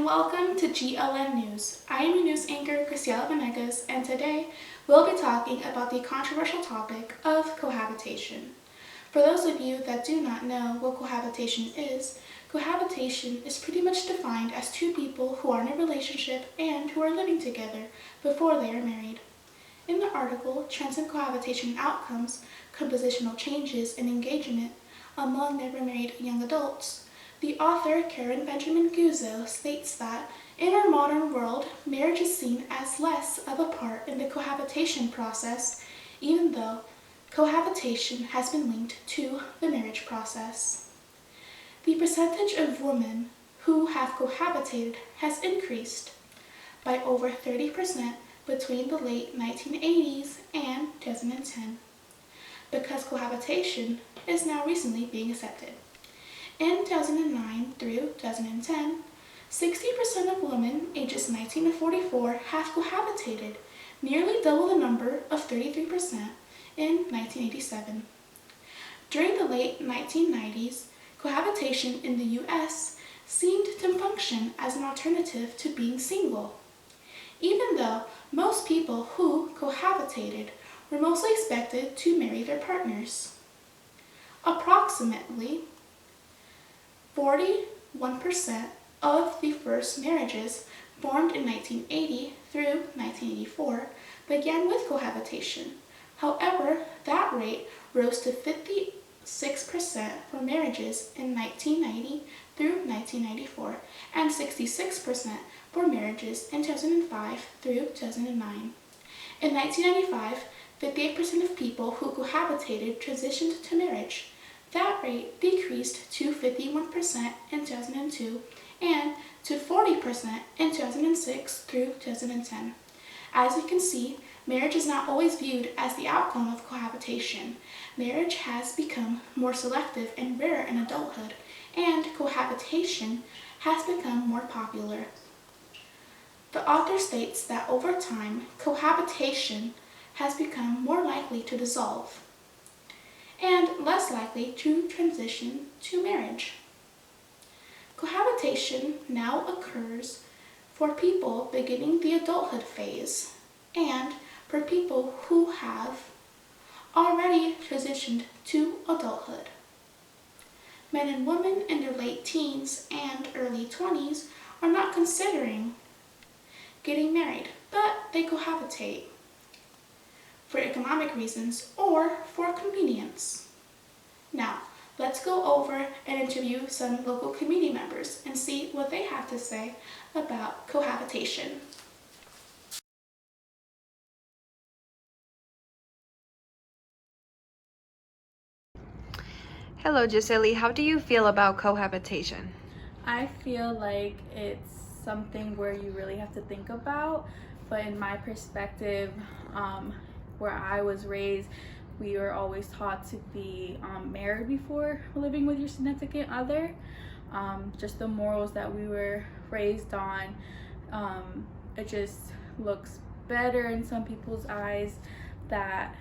welcome to GLN News. I am your news anchor, Graciela, and today we'll be talking about the controversial topic of cohabitation. For those of you that do not know what cohabitation is pretty much defined as two people who are in a relationship and who are living together before they are married. In the article, Trends in Cohabitation Outcomes, Compositional Changes in Engagement Among Never Married Young Adults, the author, Karen Benjamin Guzzo, states that in our modern world, marriage is seen as less of a part in the cohabitation process, even though cohabitation has been linked to the marriage process. The percentage of women who have cohabitated has increased by over 30% between the late 1980s and 2010, because cohabitation is now recently being accepted. In 2009 through 2010, 60% of women ages 19 to 44 have cohabitated, nearly double the number of 33% in 1987. During the late 1990s, cohabitation in the U.S. seemed to function as an alternative to being single, even though most people who cohabitated were mostly expected to marry their partners. Approximately 41% of the first marriages formed in 1980 through 1984 began with cohabitation. However, that rate rose to 56% for marriages in 1990 through 1994 and 66% for marriages in 2005 through 2009. In 1995, 58% of people who cohabitated transitioned to marriage. That rate decreased to 51% in 2002 and to 40% in 2006 through 2010. As you can see, marriage is not always viewed as the outcome of cohabitation. Marriage has become more selective and rare in adulthood, and cohabitation has become more popular. The author states that over time, cohabitation has become more likely to dissolve and less likely to transition to marriage. Cohabitation now occurs for people beginning the adulthood phase and for people who have already transitioned to adulthood. Men and women in their late teens and early 20s are not considering getting married, but they cohabitate for economic reasons or for convenience. Now, let's go over and interview some local community members and see what they have to say about cohabitation. Hello, Gisele. How do you feel about cohabitation? I feel like it's something where you really have to think about, but in my perspective, where I was raised, we were always taught to be married before living with your significant other. Just the morals that we were raised on, it just looks better in some people's eyes that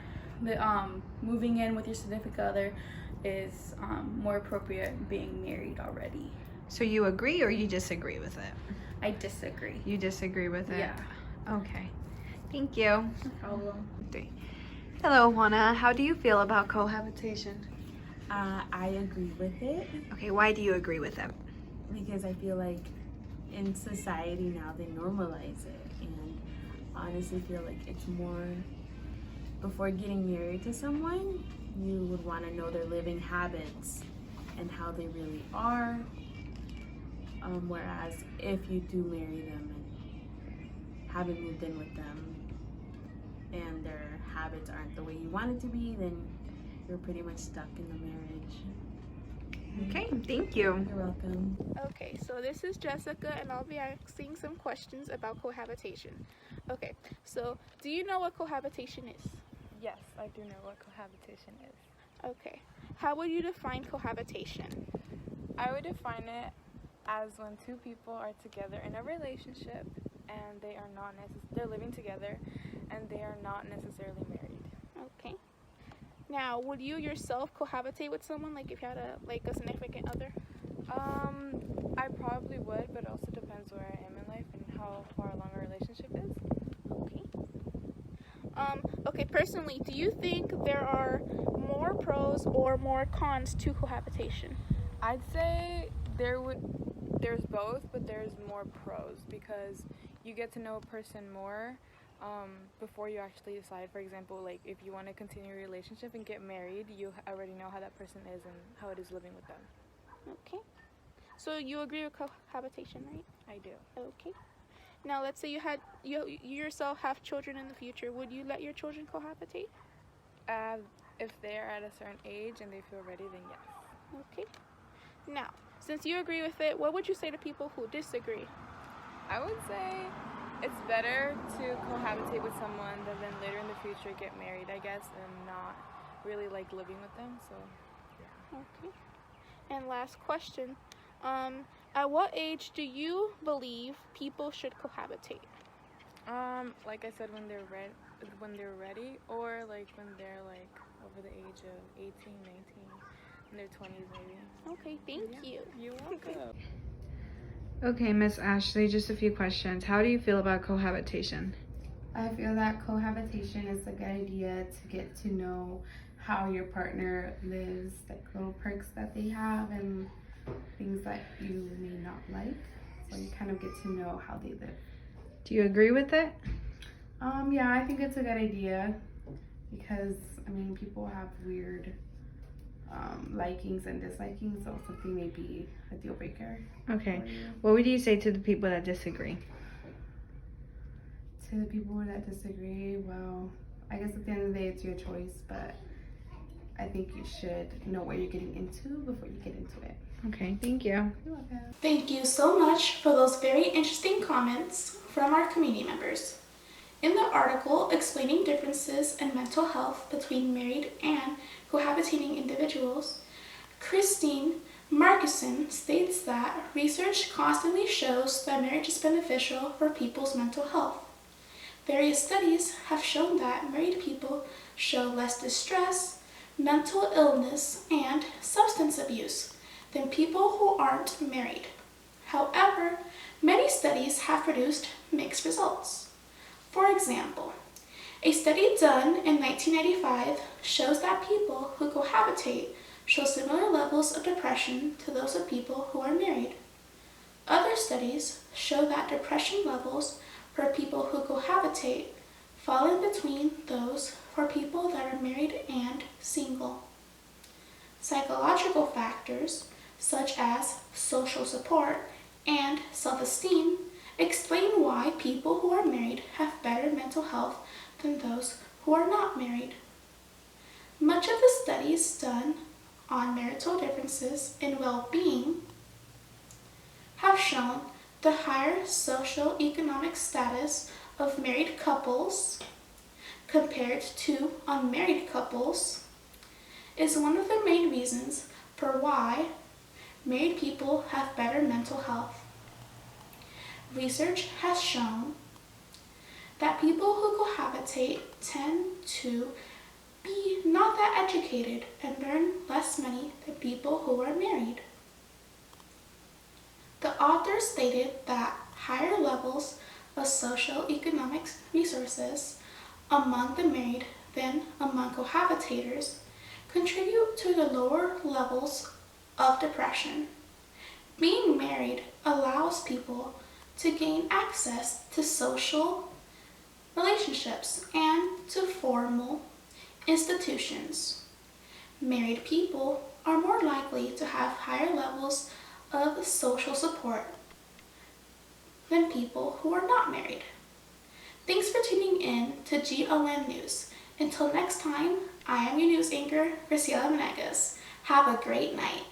moving in with your significant other is more appropriate than being married already. So you agree or you disagree with it? I disagree. You disagree with it? Yeah. Okay. Thank you. No problem. 3. Hello, Juana. How do you feel about cohabitation? I agree with it Okay, why do you agree with it? because I feel like in society now they normalize it, and honestly feel like it's more, before getting married to someone, you would want to know their living habits and how they really are. Whereas if you do marry them and haven't moved in with them and their habits aren't the way you want it to be, then you're pretty much stuck in the marriage. Okay, thank you. You're welcome. Okay, so this is Jessica and I'll be asking some questions about cohabitation. Okay, so do you know what cohabitation is? Yes, I do know what cohabitation is. Okay, how would you define cohabitation? I would define it as when two people are together in a relationship and they're living together and they are not necessarily married. Okay. Now, would you yourself cohabitate with someone, like if you had a significant other? I probably would, but it also depends where I am in life and how far along our relationship is. Okay. Okay, personally, do you think there are more pros or more cons to cohabitation? I'd say there's both, but there's more pros because you get to know a person more before you actually decide. For example, like if you want to continue a relationship and get married, you already know how that person is and how it is living with them. Okay. So you agree with cohabitation, right? I do. Okay. Now, let's say you yourself have children in the future. Would you let your children cohabitate? If they're at a certain age and they feel ready, then yes. Okay. Now, since you agree with it, what would you say to people who disagree? I would say it's better to cohabitate with someone than then later in the future get married, I guess, and not really like living with them. So, yeah. Okay. And last question. At what age do you believe people should cohabitate? Like I said, when they're ready, or like when they're like over the age of 18, 19, in their 20s maybe. Okay, thank you. You're welcome. Okay, Miss Ashley, just a few questions. How do you feel about cohabitation? I feel that cohabitation is a good idea to get to know how your partner lives, like little perks that they have and things that you may not like. So you kind of get to know how they live. Do you agree with it? Yeah, I think it's a good idea because, I mean, people have weird likings and dislikings, so something may be a deal breaker. Okay. What would you say to the people that disagree? To the people that disagree, well, I guess at the end of the day, it's your choice, but I think you should know what you're getting into before you get into it. Okay, thank you. You're welcome. Thank you so much for those very interesting comments from our community members. In the article explaining differences in mental health between married and cohabitating individuals, Christine Markuson states that research constantly shows that marriage is beneficial for people's mental health. Various studies have shown that married people show less distress, mental illness, and substance abuse than people who aren't married. However, many studies have produced mixed results. For example, a study done in 1995 shows that people who cohabitate show similar levels of depression to those of people who are married. Other studies show that depression levels for people who cohabitate fall in between those for people that are married and single. Psychological factors such as social support and self-esteem explain why people who are married have better mental health than those who are not married. Much of the studies done on marital differences in well-being have shown the higher socio-economic status of married couples compared to unmarried couples is one of the main reasons for why married people have better mental health. Research has shown that people who cohabitate tend to be not that educated and earn less money than people who are married. The author stated that higher levels of socio-economic resources among the married than among cohabitators contribute to the lower levels of depression. Being married allows people to gain access to social relationships and to formal institutions. Married people are more likely to have higher levels of social support than people who are not married. Thanks for tuning in to GLN News. Until next time, I am your news anchor, Graciela. Have a great night.